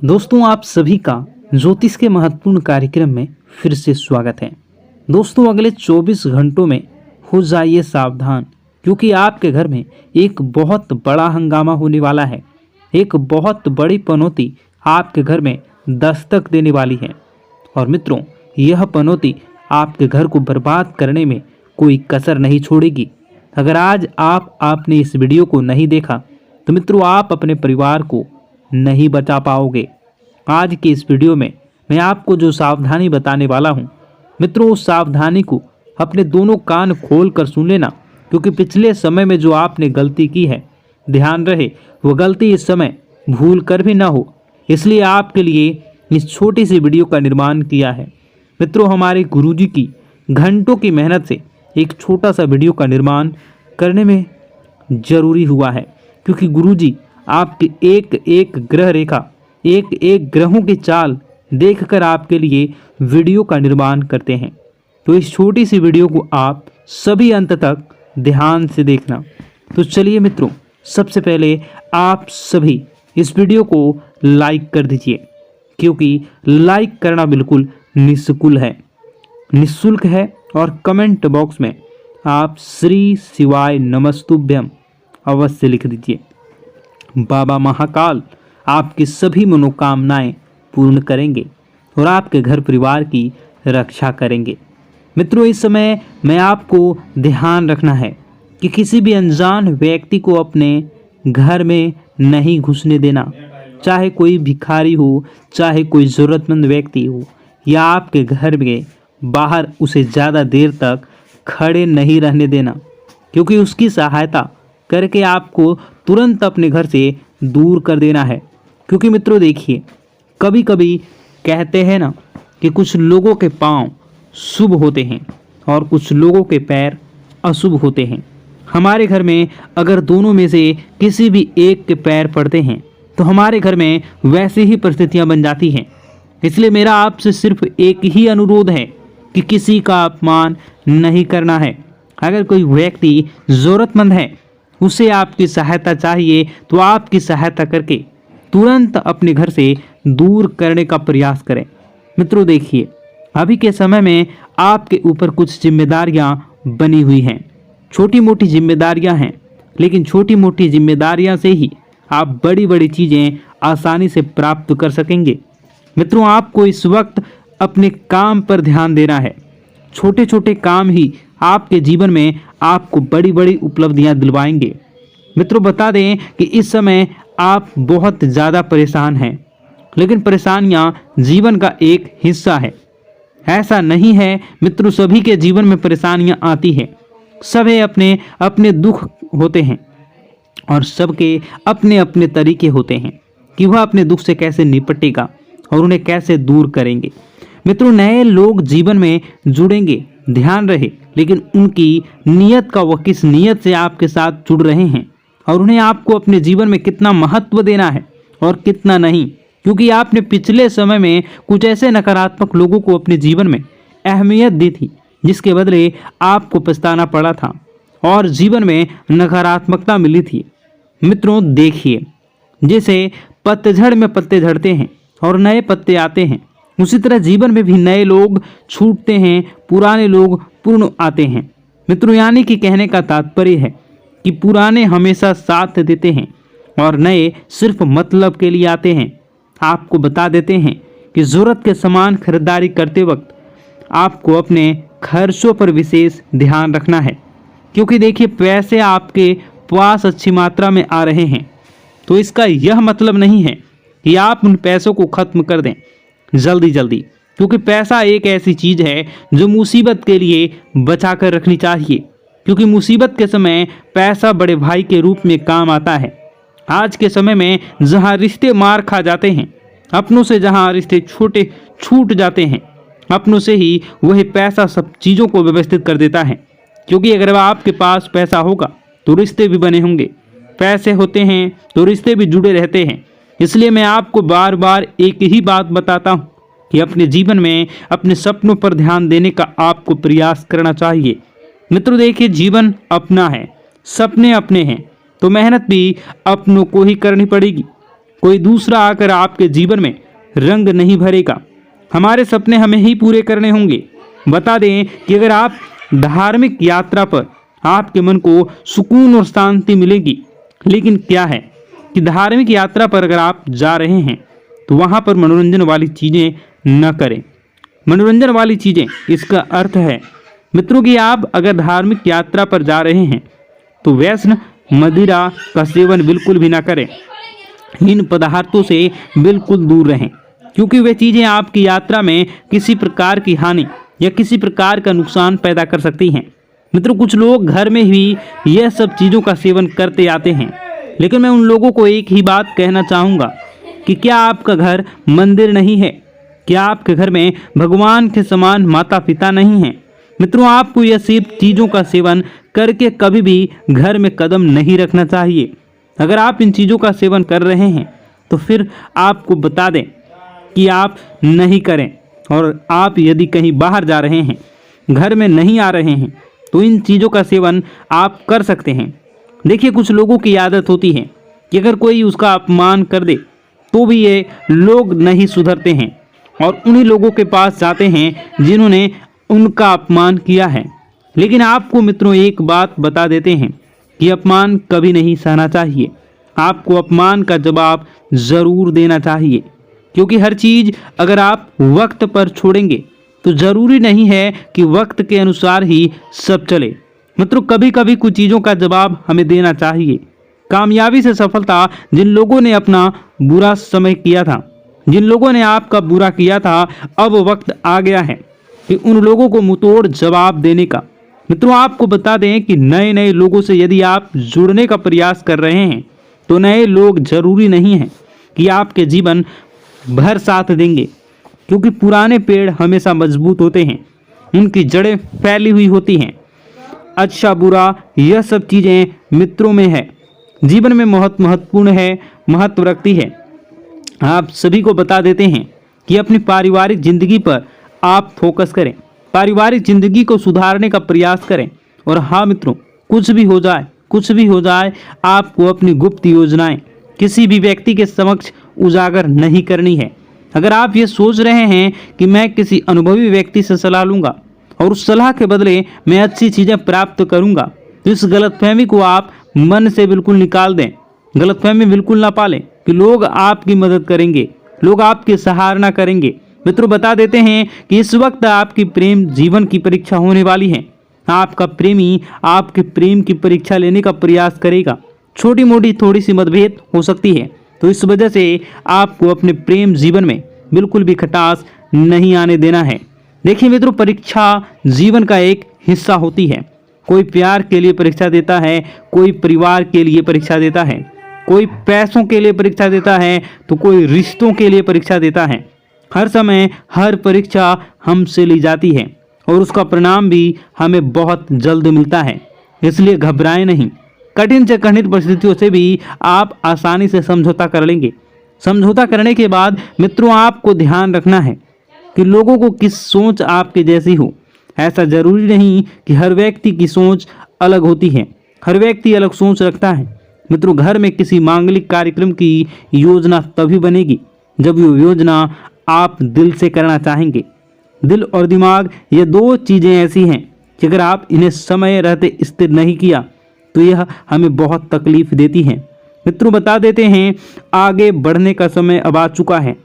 दोस्तों, आप सभी का ज्योतिष के महत्वपूर्ण कार्यक्रम में फिर से स्वागत है। दोस्तों, अगले 24 घंटों में हो जाइए सावधान, क्योंकि आपके घर में एक बहुत बड़ा हंगामा होने वाला है। एक बहुत बड़ी पनौती आपके घर में दस्तक देने वाली है। और मित्रों, यह पनौती आपके घर को बर्बाद करने में कोई कसर नहीं छोड़ेगी। अगर आज आपने इस वीडियो को नहीं देखा तो मित्रों, आप अपने परिवार को नहीं बचा पाओगे। आज के इस वीडियो में मैं आपको जो सावधानी बताने वाला हूं, मित्रों, उस सावधानी को अपने दोनों कान खोल कर सुन लेना, क्योंकि पिछले समय में जो आपने गलती की है, ध्यान रहे वो गलती इस समय भूल कर भी ना हो। इसलिए आपके लिए इस छोटी सी वीडियो का निर्माण किया है। मित्रों, हमारे गुरुजी की घंटों की मेहनत से एक छोटा सा वीडियो का निर्माण करने में जरूरी हुआ है, क्योंकि गुरुजी आपकी एक एक ग्रह रेखा, एक एक ग्रहों की चाल देखकर आपके लिए वीडियो का निर्माण करते हैं। तो इस छोटी सी वीडियो को आप सभी अंत तक ध्यान से देखना। तो चलिए मित्रों, सबसे पहले आप सभी इस वीडियो को लाइक कर दीजिए, क्योंकि लाइक करना बिल्कुल निःशुल्क है। और कमेंट बॉक्स में आप श्री शिवाय नमस्तुभ्यम अवश्य लिख दीजिए। बाबा महाकाल आपकी सभी मनोकामनाएं पूर्ण करेंगे और आपके घर परिवार की रक्षा करेंगे। मित्रों, इस समय मैं आपको ध्यान रखना है कि किसी भी अनजान व्यक्ति को अपने घर में नहीं घुसने देना। चाहे कोई भिखारी हो, चाहे कोई ज़रूरतमंद व्यक्ति हो, या आपके घर में बाहर उसे ज़्यादा देर तक खड़े नहीं रहने देना, क्योंकि उसकी सहायता करके आपको तुरंत अपने घर से दूर कर देना है। क्योंकि मित्रों देखिए, कभी कभी कहते हैं ना कि कुछ लोगों के पांव शुभ होते हैं और कुछ लोगों के पैर अशुभ होते हैं। हमारे घर में अगर दोनों में से किसी भी एक के पैर पड़ते हैं तो हमारे घर में वैसी ही परिस्थितियां बन जाती हैं। इसलिए मेरा आपसे सिर्फ एक ही अनुरोध है कि किसी का अपमान नहीं करना है। अगर कोई व्यक्ति ज़रूरतमंद है, उसे आपकी सहायता चाहिए, तो आपकी सहायता करके तुरंत अपने घर से दूर करने का प्रयास करें। मित्रों देखिए, अभी के समय में आपके ऊपर कुछ जिम्मेदारियां बनी हुई हैं। छोटी मोटी जिम्मेदारियां हैं, लेकिन छोटी मोटी जिम्मेदारियां से ही आप बड़ी बड़ी चीज़ें आसानी से प्राप्त कर सकेंगे। मित्रों, आपको इस वक्त अपने काम पर ध्यान देना है। छोटे छोटे काम ही आपके जीवन में आपको बड़ी बड़ी उपलब्धियां दिलवाएंगे। मित्रों, बता दें कि इस समय आप बहुत ज़्यादा परेशान हैं, लेकिन परेशानियां जीवन का एक हिस्सा है। ऐसा नहीं है मित्रों, सभी के जीवन में परेशानियां आती हैं। सभी अपने अपने दुख होते हैं और सबके अपने अपने तरीके होते हैं कि वह अपने दुख से कैसे निपटेगा और उन्हें कैसे दूर करेंगे। मित्रों, नए लोग जीवन में जुड़ेंगे, ध्यान रहे, लेकिन उनकी नीयत का, वह किस नीयत से आपके साथ जुड़ रहे हैं और उन्हें आपको अपने जीवन में कितना महत्व देना है और कितना नहीं। क्योंकि आपने पिछले समय में कुछ ऐसे नकारात्मक लोगों को अपने जीवन में अहमियत दी थी, जिसके बदले आपको पछताना पड़ा था और जीवन में नकारात्मकता मिली थी। मित्रों देखिए, जैसे पतझड़ में पत्ते झड़ते हैं और नए पत्ते आते हैं, उसी तरह जीवन में भी नए लोग छूटते हैं, पुराने लोग पूर्ण आते हैं। मित्रों, यानी कि कहने का तात्पर्य है कि पुराने हमेशा साथ देते हैं और नए सिर्फ मतलब के लिए आते हैं। आपको बता देते हैं कि ज़रूरत के सामान खरीदारी करते वक्त आपको अपने खर्चों पर विशेष ध्यान रखना है, क्योंकि देखिए, पैसे आपके पास अच्छी मात्रा में आ रहे हैं, तो इसका यह मतलब नहीं है कि आप उन पैसों को खत्म कर दें जल्दी जल्दी, क्योंकि पैसा एक ऐसी चीज़ है जो मुसीबत के लिए बचा कर रखनी चाहिए। क्योंकि मुसीबत के समय पैसा बड़े भाई के रूप में काम आता है। आज के समय में जहां रिश्ते मार खा जाते हैं, अपनों से जहां रिश्ते छोटे छूट जाते हैं, अपनों से ही वही पैसा सब चीज़ों को व्यवस्थित कर देता है। क्योंकि अगर आपके पास पैसा होगा तो रिश्ते भी बने होंगे, पैसे होते हैं तो रिश्ते भी जुड़े रहते हैं। इसलिए मैं आपको बार बार एक ही बात बताता हूँ कि अपने जीवन में अपने सपनों पर ध्यान देने का आपको प्रयास करना चाहिए। मित्रों देखिए, जीवन अपना है, सपने अपने हैं, तो मेहनत भी अपनों को ही करनी पड़ेगी। कोई दूसरा आकर आपके जीवन में रंग नहीं भरेगा। हमारे सपने हमें ही पूरे करने होंगे। बता दें कि अगर आप धार्मिक यात्रा पर आपके मन को सुकून और शांति मिलेगी, लेकिन क्या है कि धार्मिक यात्रा पर अगर आप जा रहे हैं तो वहाँ पर मनोरंजन वाली चीज़ें न करें। मनोरंजन वाली चीज़ें, इसका अर्थ है मित्रों कि आप अगर धार्मिक यात्रा पर जा रहे हैं तो व्यसन मदिरा का सेवन बिल्कुल भी ना करें। इन पदार्थों से बिल्कुल दूर रहें, क्योंकि वे चीज़ें आपकी यात्रा में किसी प्रकार की हानि या किसी प्रकार का नुकसान पैदा कर सकती हैं। मित्रों, कुछ लोग घर में ही यह सब चीज़ों का सेवन करते आते हैं, लेकिन मैं उन लोगों को एक ही बात कहना चाहूँगा कि क्या आपका घर मंदिर नहीं है? क्या आपके घर में भगवान के समान माता पिता नहीं हैं? मित्रों, आपको यह सब चीज़ों का सेवन करके कभी भी घर में कदम नहीं रखना चाहिए। अगर आप इन चीज़ों का सेवन कर रहे हैं तो फिर आपको बता दें कि आप नहीं करें, और आप यदि कहीं बाहर जा रहे हैं, घर में नहीं आ रहे हैं, तो इन चीज़ों का सेवन आप कर सकते हैं। देखिए, कुछ लोगों की आदत होती है कि अगर कोई उसका अपमान कर दे तो भी ये लोग नहीं सुधरते हैं और उन्हीं लोगों के पास जाते हैं जिन्होंने उनका अपमान किया है। लेकिन आपको मित्रों एक बात बता देते हैं कि अपमान कभी नहीं सहना चाहिए। आपको अपमान का जवाब ज़रूर देना चाहिए, क्योंकि हर चीज़ अगर आप वक्त पर छोड़ेंगे तो ज़रूरी नहीं है कि वक्त के अनुसार ही सब चले। मित्रों, कभी कभी कुछ चीज़ों का जवाब हमें देना चाहिए। कामयाबी से सफलता, जिन लोगों ने अपना बुरा समय किया था, जिन लोगों ने आपका बुरा किया था, अब वक्त आ गया है कि उन लोगों को मुंहतोड़ जवाब देने का। मित्रों, आपको बता दें कि नए नए लोगों से यदि आप जुड़ने का प्रयास कर रहे हैं तो नए लोग जरूरी नहीं हैं कि आपके जीवन भर साथ देंगे, क्योंकि पुराने पेड़ हमेशा मजबूत होते हैं, उनकी जड़ें फैली हुई होती हैं। अच्छा बुरा यह सब चीज़ें मित्रों में है, जीवन में महत्वपूर्ण है, महत्व रखती है। आप सभी को बता देते हैं कि अपनी पारिवारिक जिंदगी पर आप फोकस करें, पारिवारिक जिंदगी को सुधारने का प्रयास करें। और हाँ मित्रों, कुछ भी हो जाए, आपको अपनी गुप्त योजनाएं किसी भी व्यक्ति के समक्ष उजागर नहीं करनी है। अगर आप ये सोच रहे हैं कि मैं किसी अनुभवी व्यक्ति से सलाह लूँगा और उस सलाह के बदले मैं अच्छी चीज़ें प्राप्त करूँगा, तो इस गलतफहमी को आप मन से बिल्कुल निकाल दें। गलतफहमी बिल्कुल ना पालें कि लोग आपकी मदद करेंगे, लोग आपकी सराहना करेंगे। मित्रों, बता देते हैं कि इस वक्त आपकी प्रेम जीवन की परीक्षा होने वाली है। आपका प्रेमी आपके प्रेम की परीक्षा लेने का प्रयास करेगा। छोटी मोटी थोड़ी सी मतभेद हो सकती है, तो इस वजह से आपको अपने प्रेम जीवन में बिल्कुल भी खटास नहीं आने देना है। देखिए मित्रों, परीक्षा जीवन का एक हिस्सा होती है। कोई प्यार के लिए परीक्षा देता है, कोई परिवार के लिए परीक्षा देता है, कोई पैसों के लिए परीक्षा देता है, तो कोई रिश्तों के लिए परीक्षा देता है। हर समय हर परीक्षा हमसे ली जाती है और उसका परिणाम भी हमें बहुत जल्द मिलता है, इसलिए घबराएं नहीं। कठिन से कठिन परिस्थितियों से भी आप आसानी से समझौता कर लेंगे। समझौता करने के बाद मित्रों, आपको ध्यान रखना है कि लोगों को किस सोच आपके जैसी हो। ऐसा जरूरी नहीं कि हर व्यक्ति की सोच अलग होती है, हर व्यक्ति अलग सोच रखता है। मित्रों, घर में किसी मांगलिक कार्यक्रम की योजना तभी बनेगी जब ये योजना आप दिल से करना चाहेंगे। दिल और दिमाग, ये दो चीज़ें ऐसी हैं कि अगर आप इन्हें समय रहते स्थिर नहीं किया तो यह हमें बहुत तकलीफ देती हैं। मित्रों, बता देते हैं आगे बढ़ने का समय अब आ चुका है।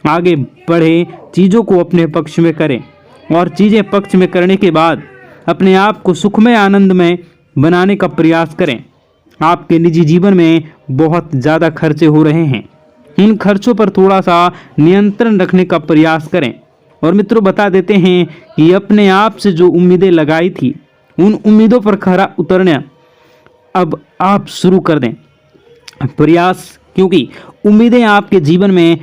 आगे बढ़े, चीज़ों को अपने पक्ष में करें और चीज़ें पक्ष में करने के बाद अपने आप को सुखमय आनंदमय बनाने का प्रयास करें। आपके निजी जीवन में बहुत ज़्यादा खर्चे हो रहे हैं, इन खर्चों पर थोड़ा सा नियंत्रण रखने का प्रयास करें। और मित्रों, बता देते हैं कि अपने आप से जो उम्मीदें लगाई थी, उन उम्मीदों पर खरा उतरना अब आप शुरू कर दें प्रयास, क्योंकि उम्मीदें आपके जीवन में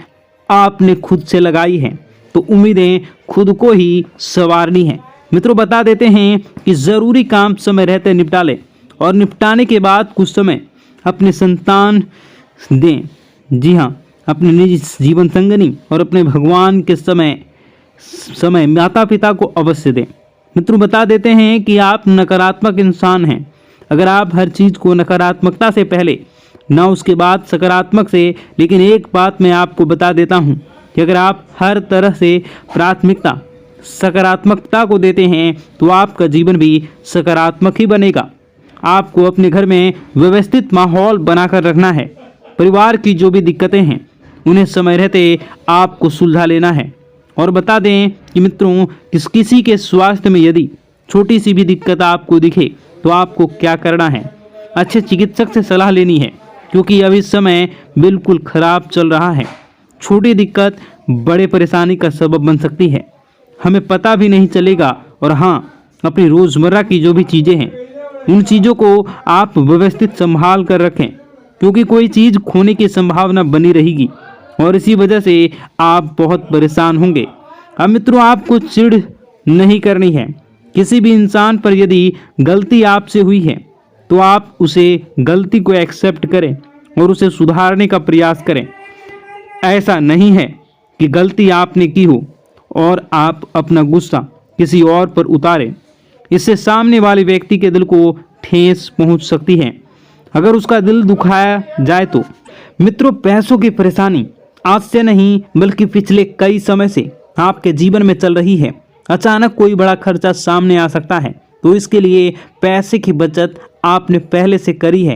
आपने खुद से लगाई हैं, तो उम्मीदें खुद को ही संवारनी है। मित्रों, बता देते हैं कि ज़रूरी काम समय रहते निपटा लें और निपटाने के बाद कुछ समय अपने संतान दें। जी हाँ, अपने निजी जीवन संगनी और अपने भगवान के समय माता पिता को अवश्य दें। मित्रों, बता देते हैं कि आप नकारात्मक इंसान हैं। अगर आप हर चीज़ को नकारात्मकता से पहले ना उसके बाद सकारात्मक से। लेकिन एक बात मैं आपको बता देता हूँ कि अगर आप हर तरह से प्राथमिकता सकारात्मकता को देते हैं तो आपका जीवन भी सकारात्मक ही बनेगा। आपको अपने घर में व्यवस्थित माहौल बनाकर रखना है। परिवार की जो भी दिक्कतें हैं उन्हें समय रहते आपको सुलझा लेना है। और बता दें कि मित्रों, किसी के स्वास्थ्य में यदि छोटी सी भी दिक्कत आपको दिखे तो आपको क्या करना है, अच्छे चिकित्सक से सलाह लेनी है, क्योंकि अभी समय बिल्कुल खराब चल रहा है। छोटी दिक्कत बड़े परेशानी का सबब बन सकती है, हमें पता भी नहीं चलेगा। और हाँ, अपनी रोज़मर्रा की जो भी चीज़ें हैं उन चीज़ों को आप व्यवस्थित संभाल कर रखें, क्योंकि कोई चीज़ खोने की संभावना बनी रहेगी और इसी वजह से आप बहुत परेशान होंगे। अब मित्रों, आपको चिढ़ नहीं करनी है। किसी भी इंसान पर यदि गलती आपसे हुई है तो आप उसे गलती को एक्सेप्ट करें और उसे सुधारने का प्रयास करें। ऐसा नहीं है कि गलती आपने की हो और आप अपना गुस्सा किसी और पर उतारें। इससे सामने वाले व्यक्ति के दिल को ठेस पहुंच सकती है। अगर उसका दिल दुखाया जाए तो मित्रों, पैसों की परेशानी आज से नहीं बल्कि पिछले कई समय से आपके जीवन में चल रही है। अचानक कोई बड़ा खर्चा सामने आ सकता है, तो इसके लिए पैसे की बचत आपने पहले से करी है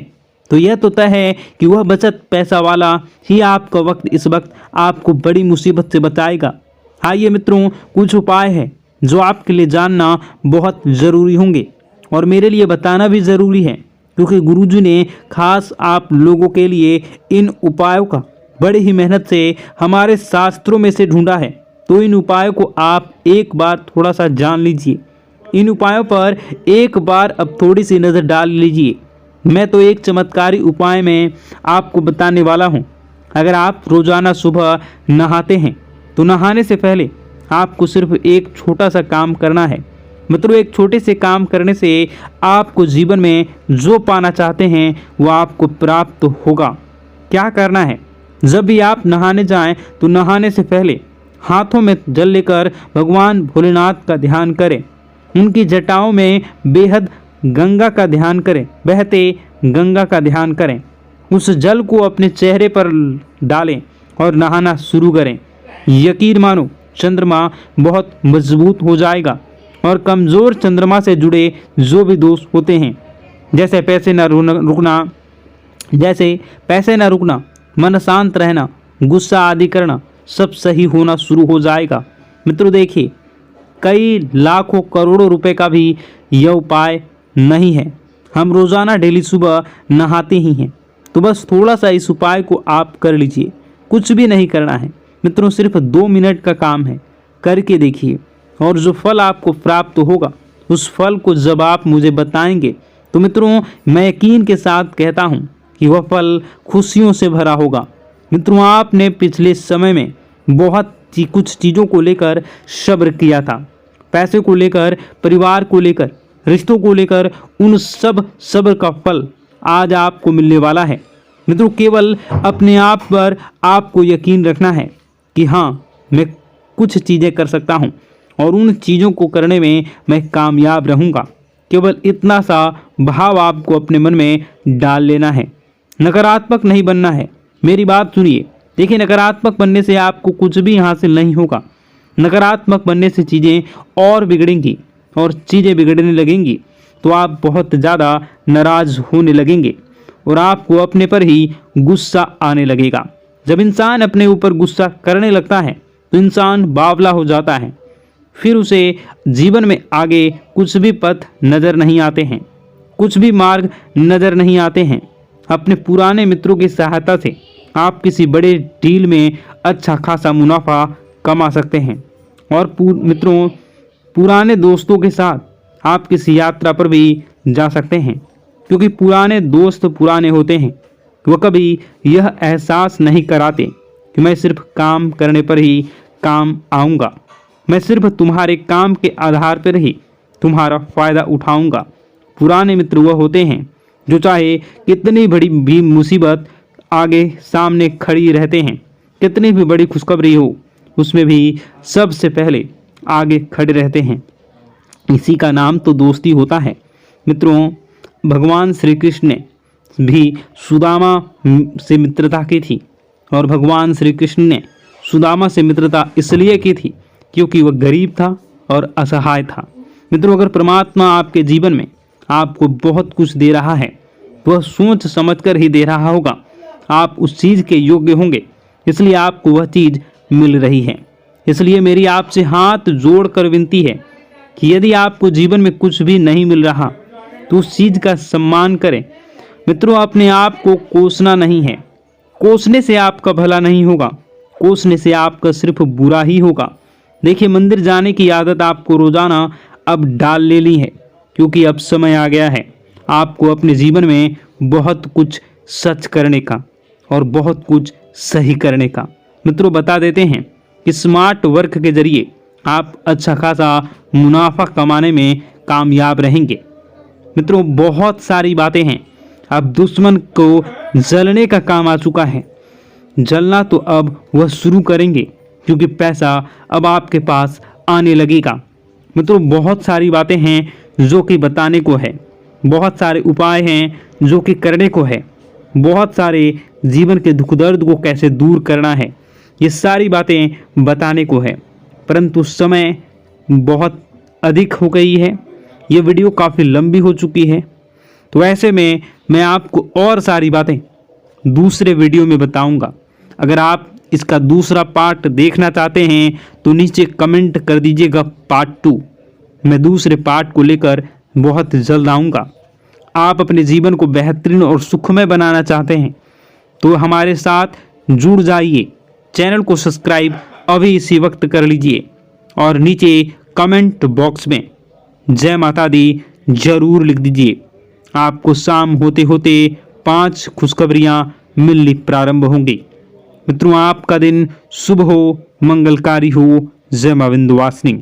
तो यह तो तय है कि वह बचत पैसा वाला ही आपका वक्त इस वक्त आपको बड़ी मुसीबत से बचाएगा। आइए मित्रों, कुछ उपाय हैं जो आपके लिए जानना बहुत ज़रूरी होंगे और मेरे लिए बताना भी ज़रूरी है, क्योंकि गुरुजी ने खास आप लोगों के लिए इन उपायों का बड़ी ही मेहनत से हमारे शास्त्रों में से ढूंढा है। तो इन उपायों को आप एक बार थोड़ा सा जान लीजिए। इन उपायों पर एक बार अब थोड़ी सी नज़र डाल लीजिए। मैं तो एक चमत्कारी उपाय में आपको बताने वाला हूँ। अगर आप रोज़ाना सुबह नहाते हैं तो नहाने से पहले आपको सिर्फ एक छोटा सा काम करना है। मित्रों, एक छोटे से काम करने से आपको जीवन में जो पाना चाहते हैं वो आपको प्राप्त होगा। क्या करना है? जब भी आप नहाने जाएं तो नहाने से पहले हाथों में जल लेकर भगवान भोलेनाथ का ध्यान करें। उनकी जटाओं में बेहद गंगा का ध्यान करें, बहते गंगा का ध्यान करें। उस जल को अपने चेहरे पर डालें और नहाना शुरू करें। यकीन मानो, चंद्रमा बहुत मजबूत हो जाएगा और कमज़ोर चंद्रमा से जुड़े जो भी दोष होते हैं, जैसे पैसे न रुकना, मन शांत रहना, गुस्सा आदि करना, सब सही होना शुरू हो जाएगा। मित्रों देखिए, कई लाखों करोड़ों रुपए का भी यह उपाय नहीं है। हम रोज़ाना डेली सुबह नहाते ही हैं, तो बस थोड़ा सा इस उपाय को आप कर लीजिए। कुछ भी नहीं करना है मित्रों, सिर्फ 2 मिनट का काम है, करके देखिए और जो फल आपको प्राप्त होगा उस फल को जब आप मुझे बताएंगे तो मित्रों, मैं यकीन के साथ कहता हूँ कि वह फल खुशियों से भरा होगा। मित्रों, आपने पिछले समय में बहुत कुछ चीज़ों को लेकर सब्र किया था, पैसे को लेकर, परिवार को लेकर, रिश्तों को लेकर, उन सब सब्र का फल आज आपको मिलने वाला है। मित्रों, केवल अपने आप पर आपको यकीन रखना है कि हाँ, मैं कुछ चीज़ें कर सकता हूँ और उन चीज़ों को करने में मैं कामयाब रहूँगा। केवल इतना सा भाव आपको अपने मन में डाल लेना है। नकारात्मक नहीं बनना है। मेरी बात सुनिए। देखिए, नकारात्मक बनने से आपको कुछ भी हासिल नहीं होगा। नकारात्मक बनने से चीज़ें और बिगड़ेंगी और चीज़ें बिगड़ने लगेंगी तो आप बहुत ज़्यादा नाराज़ होने लगेंगे और आपको अपने पर ही गुस्सा आने लगेगा। जब इंसान अपने ऊपर गुस्सा करने लगता है तो इंसान बावला हो जाता है। फिर उसे जीवन में आगे कुछ भी पथ नज़र नहीं आते हैं, कुछ भी मार्ग नज़र नहीं आते हैं। अपने पुराने मित्रों की सहायता से आप किसी बड़े डील में अच्छा खासा मुनाफा कमा सकते हैं और मित्रों, पुराने दोस्तों के साथ आप किसी यात्रा पर भी जा सकते हैं, क्योंकि पुराने दोस्त पुराने होते हैं। वह कभी यह एहसास नहीं कराते कि मैं सिर्फ काम करने पर ही काम आऊँगा, मैं सिर्फ तुम्हारे काम के आधार पर ही तुम्हारा फ़ायदा उठाऊँगा। पुराने मित्र वह होते हैं जो चाहे कितनी बड़ी भी मुसीबत आगे सामने खड़ी रहते हैं, कितनी भी बड़ी खुशखबरी हो उसमें भी सबसे पहले आगे खड़े रहते हैं। इसी का नाम तो दोस्ती होता है। मित्रों, भगवान श्री कृष्ण ने भी सुदामा से मित्रता की थी और भगवान श्री कृष्ण ने सुदामा से मित्रता इसलिए की थी क्योंकि वह गरीब था और असहाय था। मित्रों, अगर परमात्मा आपके जीवन में आपको बहुत कुछ दे रहा है, वह सोच समझकर ही दे रहा होगा। आप उस चीज़ के योग्य होंगे, इसलिए आपको वह चीज़ मिल रही है। इसलिए मेरी आपसे हाथ जोड़कर विनती है कि यदि आपको जीवन में कुछ भी नहीं मिल रहा तो उस चीज़ का सम्मान करें। मित्रों, अपने आप को कोसना नहीं है। कोसने से आपका भला नहीं होगा, कोसने से आपका सिर्फ बुरा ही होगा। देखिए, मंदिर जाने की आदत आपको रोजाना अब डाल लेनी है, क्योंकि अब समय आ गया है आपको अपने जीवन में बहुत कुछ सच करने का और बहुत कुछ सही करने का। मित्रों, बता देते हैं कि स्मार्ट वर्क के जरिए आप अच्छा खासा मुनाफा कमाने में कामयाब रहेंगे। मित्रों, बहुत सारी बातें हैं। अब दुश्मन को जलने का काम आ चुका है। जलना तो अब वह शुरू करेंगे, क्योंकि पैसा अब आपके पास आने लगेगा। मित्रों, बहुत सारी बातें हैं जो कि बताने को है, बहुत सारे उपाय हैं जो कि करने को है, बहुत सारे जीवन के दुख दर्द को कैसे दूर करना है, ये सारी बातें बताने को है। परंतु समय बहुत अधिक हो गई है, ये वीडियो काफ़ी लंबी हो चुकी है, तो ऐसे में मैं आपको और सारी बातें दूसरे वीडियो में बताऊंगा। अगर आप इसका दूसरा पार्ट देखना चाहते हैं तो नीचे कमेंट कर दीजिएगा पार्ट 2। मैं दूसरे पार्ट को लेकर बहुत जल्द आऊँगा। आप अपने जीवन को बेहतरीन और सुखमय बनाना चाहते हैं तो हमारे साथ जुड़ जाइए। चैनल को सब्सक्राइब अभी इसी वक्त कर लीजिए और नीचे कमेंट बॉक्स में जय माता दी जरूर लिख दीजिए। आपको शाम होते होते 5 खुशखबरियाँ मिलनी प्रारंभ होंगी। मित्रों, आपका दिन शुभ हो, मंगलकारी हो। जय मां विंध्यवासिनी।